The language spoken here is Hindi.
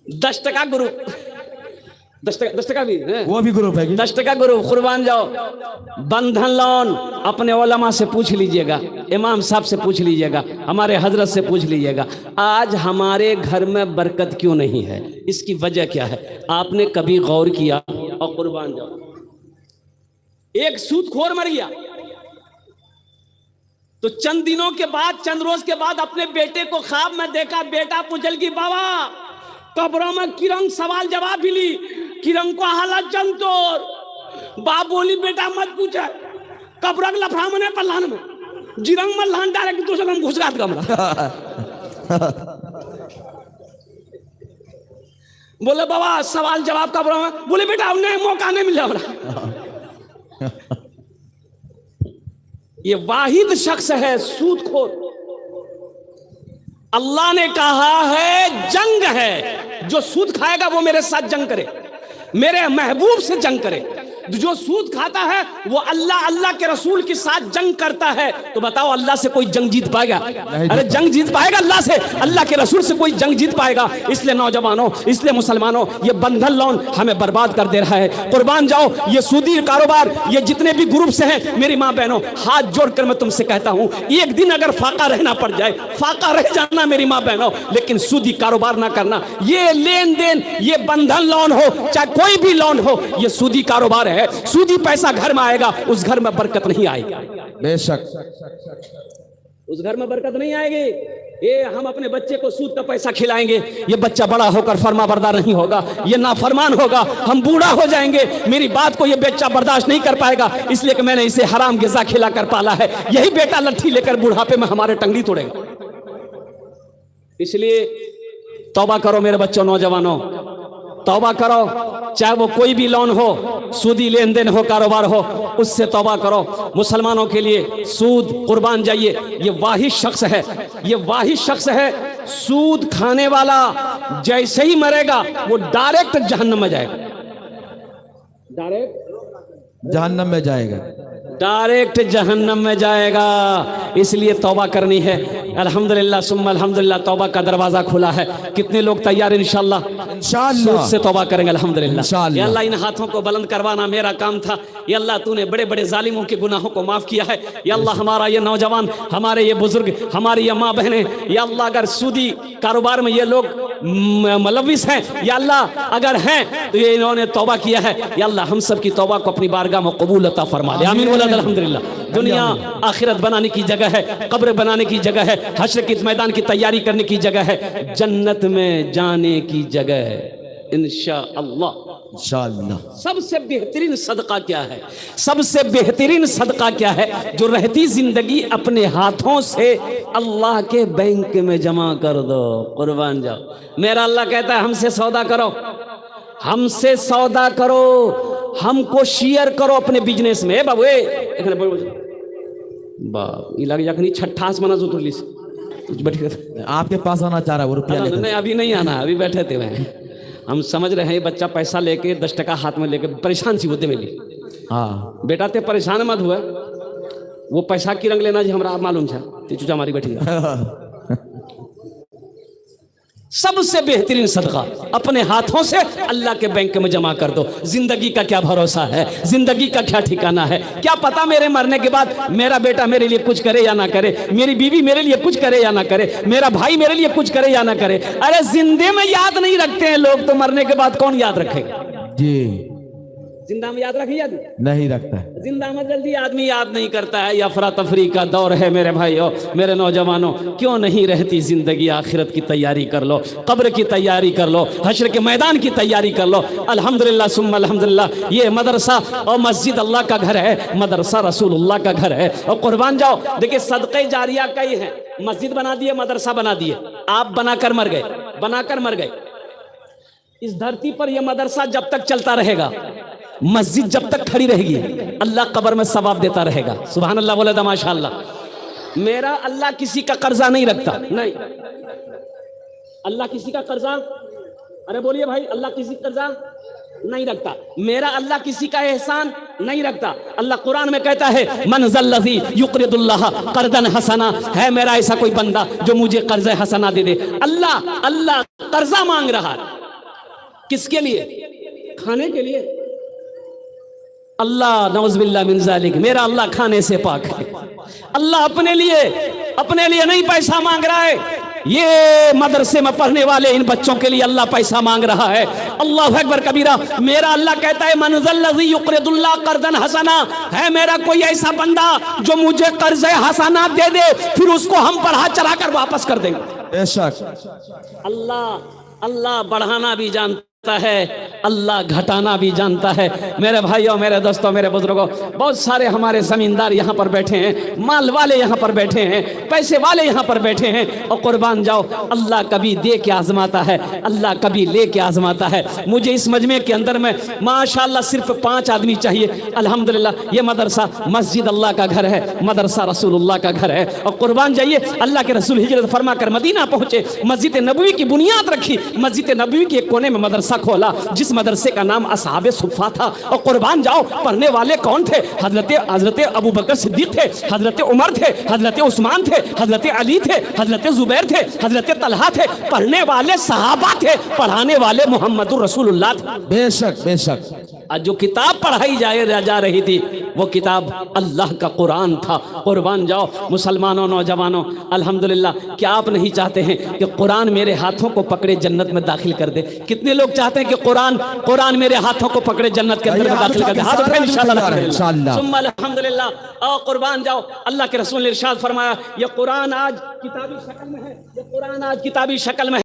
10 टका ग्रुप, 10 टका भी है? वो भी ग्रुप है कि? 10 टका ग्रुप, कुर्बान जाओ। बंधन लोन अपने उलमा से पूछ लीजिएगा, इमाम साहब से पूछ लीजिएगा, हमारे हजरत से पूछ लीजिएगा, आज हमारे घर में बरकत क्यों नहीं है? इसकी वजह क्या है? आपने कभी गौर किया? और कुर्बान जाओ, एक सूदखोर मर गया तो चंद दिनों के बाद, चंद रोज के बाद अपने बेटे को ख्वाब में देखा, बेटा पूछल की बाबा कब्रों में किरंग सवाल जवाब मिली, किरंग को हालत जमतोर। बाप बोली बेटा मत पूछा, कब्र लफड़ा मने पलान में जिरंग में लान डायरेक्ट दूसरा हम घुस गात कमरा। बोले बाबा सवाल जवाब कब्रों में, बोले बेटा उन्हें मौका नहीं मिला। ये वाहिद शख्स है सूदखोर। अल्लाह ने कहा है जंग है, जो सूद खाएगा वो मेरे साथ जंग करे, मेरे महबूब से जंग करे। जो सूद खाता है वो अल्लाह अल्लाह के रसूल के साथ जंग करता है। तो बताओ अल्लाह से कोई जंग जीत पाएगा? अरे जंग जीत पाएगा अल्लाह से? अल्लाह के रसूल से कोई जंग जीत पाएगा? इसलिए नौजवानों, इसलिए मुसलमानों, ये बंधन लोन हमें बर्बाद कर दे रहा है। कुर्बान जाओ, ये सूदी कारोबार, ये जितने भी ग्रुप से हैं, मेरी माँ बहनों हाथ जोड़कर मैं तुमसे कहता हूं, एक दिन अगर फाका रहना पड़ जाए, फाका रह जाना मेरी माँ बहनों, लेकिन सूदी कारोबार ना करना। ये लेन देन, ये बंधन लोन हो चाहे कोई भी लोन हो, ये सूदी कारोबार है। सूदी पैसा घर में आएगा, उस घर में बरकत नहीं आएगी। बेशक उस घर में बरकत नहीं आएगी। ये हम अपने बच्चे को सूद का पैसा खिलाएंगे, ये बच्चा बड़ा होकर फरमा बरदार नहीं होगा, ये नाफरमान होगा, हम बूढ़ा हो जाएंगे, मेरी बात को ये बच्चा बर्दाश्त नहीं कर पाएगा, इसलिए कि मैंने इसे हराम ग़िज़ा खिला कर पाला है। यही बेटा लट्ठी लेकर बुढ़ापे में हमारे टंगड़ी तोड़ेगा। इसलिए तौबा करो मेरे बच्चों, नौजवानों, तौबा करो। चाहे वो कोई भी लोन हो, सूदी लेन देन हो, कारोबार हो, उससे तौबा करो। मुसलमानों के लिए सूद, कुर्बान जाइए, ये वाहिद शख्स है, ये वाहिद शख्स है। सूद खाने वाला जैसे ही मरेगा वो डायरेक्ट जहन्नम में जाएगा, डायरेक्ट जहन्नम में जाएगा, डायरेक्ट जहन्नम में जाएगा। इसलिए तौबा करनी है। अल्हम्दुलिल्लाह सुम्मा अल्हम्दुलिल्लाह, तौबा का दरवाजा खुला है। कितने लोग तैयार इंशाअल्लाह सूद से तौबा करेंगे? अल्हम्दुलिल्लाह। या अल्लाह इन हाथों को बुलंद करवाना मेरा काम था। या अल्लाह तूने बड़े बड़े जालिमों के गुनाहों को माफ़ किया है। या अल्लाह हमारा ये नौजवान, हमारे ये बुजुर्ग, हमारी ये माँ बहनें, या अल्लाह अगर सूदी कारोबार में ये लोग मुलव्विस हैं, या अल्लाह अगर हैं तो ये इन्होंने तौबा किया है। या अल्लाह हम सब की तौबा को अपनी बारगाह में कबूल अता फरमा दे। आमीन। अल्हम्दुलिल्लाह। दुनिया आखिरत बनाने की जगह है, कब्र बनाने की जगह है, हश्र के मैदान की तैयारी करने की जगह है, जन्नत में जाने की जगह है इंशाअल्लाह। सबसे बेहतरीन सदका क्या है? सबसे बेहतरीन सदका क्या है? जो रहती जिंदगी अपने हाथों से अल्लाह के बैंक में जमा कर दो। कुर्बान जाओ, मेरा अल्लाह कहता है हमसे सौदा करो, हमसे सौदा करो, हमको शेयर करो अपने बिजनेस में। बाबू बाप लग जाखनी छठास मना जो तुरली बैठे, आपके पास आना चाह रहा है वो रुपया लेकर? नहीं अभी नहीं आना, अभी बैठे थे वह। हम समझ रहे हैं बच्चा पैसा लेके 10 टका हाथ में लेके परेशान सी होते मिली। हाँ बेटा ते परेशान मत हुआ, वो पैसा की रंग लेना जी हमरा मालूम है, ते चूचा मारी बैठी। सबसे बेहतरीन सदका अपने हाथों से अल्लाह के बैंक में जमा कर दो। जिंदगी का क्या भरोसा है, जिंदगी का क्या ठिकाना है? क्या पता मेरे मरने के बाद मेरा बेटा मेरे लिए कुछ करे या ना करे, मेरी बीवी मेरे लिए कुछ करे या ना करे, मेरा भाई मेरे लिए कुछ करे या ना करे। अरे जिंदे में याद नहीं रखते हैं लोग, तो मरने के बाद कौन याद रखेगा? जी जिंदा में याद रखी, याद नहीं रखता है। जिंदा में जल्दी आदमी याद नहीं करता है। अफरा तफरी का दौर है मेरे भाइयों, मेरे नौजवानों, क्यों नहीं रहती जिंदगी? आखिरत की तैयारी कर लो, कब्र की तैयारी कर लो, हश्र के मैदान की तैयारी कर लो। अल्हम्दुलिल्लाह सुम्मा अल्हम्दुलिल्लाह। ये मदरसा और मस्जिद अल्लाह का घर है, मदरसा रसूलुल्लाह का घर है। और कुर्बान जाओ, देखिए सदक़े जारिया कई है। मस्जिद बना दिए, मदरसा बना दिए, आप बनाकर मर गए, बनाकर मर गए। इस धरती पर यह मदरसा जब तक चलता रहेगा, मस्जिद जब तक खड़ी रहेगी, अल्लाह कब्र में सवाब देता रहेगा। सुभान अल्लाह बोले माशाअल्लाह। मेरा अल्लाह किसी का कर्जा नहीं रखता, नहीं, अल्लाह किसी का कर्जा, अरे बोलिए भाई, अल्लाह किसी का कर्जा नहीं रखता। मेरा अल्लाह किसी का एहसान नहीं रखता। अल्लाह कुरान में कहता है मन ज़ल्लज़ी युक़रिदुल्लाह क़र्ज़न हसना, है मेरा ऐसा कोई बंदा जो मुझे कर्ज़ हसना दे दे। अल्लाह कर्जा मांग रहा है, किसके लिए? खाने के लिए। अल्लाह नौज़बिल्लाह मिन ज़ालिक, मेरा अल्लाह खाने से पाक है। अल्लाह अपने लिए नहीं पैसा मांग रहा है। ये मदरसे में पढ़ने वाले इन बच्चों के लिए अल्लाह पैसा मांग रहा है। अल्लाह अकबर कबीरा। मेरा अल्लाह कहता है मन ज़ल्लज़ी युक़रिदुल्लाह क़र्ज़न हसना, है मेरा कोई ऐसा बंदा जो मुझे कर्ज़ हसना दे दे, फिर उसको हम बढ़ा चढ़ा कर वापस कर देंगे। बेशक अल्लाह बढ़ाना भी जानता है, अल्लाह घटाना भी जानता है। मेरे भाइयों, मेरे दोस्तों, मेरे बुजुर्गों, बहुत सारे हमारे जमींदार यहाँ पर बैठे हैं, माल वाले यहाँ पर बैठे हैं, पैसे वाले यहाँ पर बैठे हैं। और कुर्बान जाओ, अल्लाह कभी दे के आजमाता है, अल्लाह कभी ले के आजमाता है। मुझे इस मजमे के अंदर में माशाल्लाह सिर्फ 5 आदमी चाहिए। अल्हम्दुलिल्लाह ये मदरसा मस्जिद अल्लाह का घर है, मदरसा रसूलुल्लाह का घर है। और कुर्बान जाइए, अल्लाह के रसूल हिजरत फरमा कर मदीना पहुंचे, मस्जिद नबवी की बुनियाद रखी, मस्जिद नबवी के एक कोने में मदरसा खोला, जिस मदरसे का नाम असहाबे सुफ़ा था। और कुर्बान जाओ, पढ़ने वाले कौन थे? हजरत अबू बकर सिद्दीक थे, हजरत उमर थे, हजरत उस्मान थे, हजरत अली थे, हजरत जुबैर थे, हजरत तलहा थे। पढ़ने वाले सहाबा थे, पढ़ाने वाले मोहम्मदुर रसूलुल्लाह थे। बेशक बेशक। आज जो किताब पढ़ाई जा रही थी वो किताब अल्लाह का कुरान था। कुर्बान जाओ मुसलमानों, नौजवानों, अल्हम्दुलिल्लाह, क्या आप नहीं चाहते हैं कि कुरान मेरे हाथों को पकड़े जन्नत में दाखिल कर दे? कितने लोग चाहते हैं कि कुरान मेरे हाथों को पकड़े जन्नत के अंदर में दाखिल कर दे? हाथ उठाएं इंशाअल्लाह। सुम्मा अल्हम्दुलिल्लाह। और कुर्बान जाओ, अल्लाह के रसूल ने इरशाद फरमाया, ये कुरान आज किताबी शक्ल में है, ये कुरान आज किताबी शक्ल में है।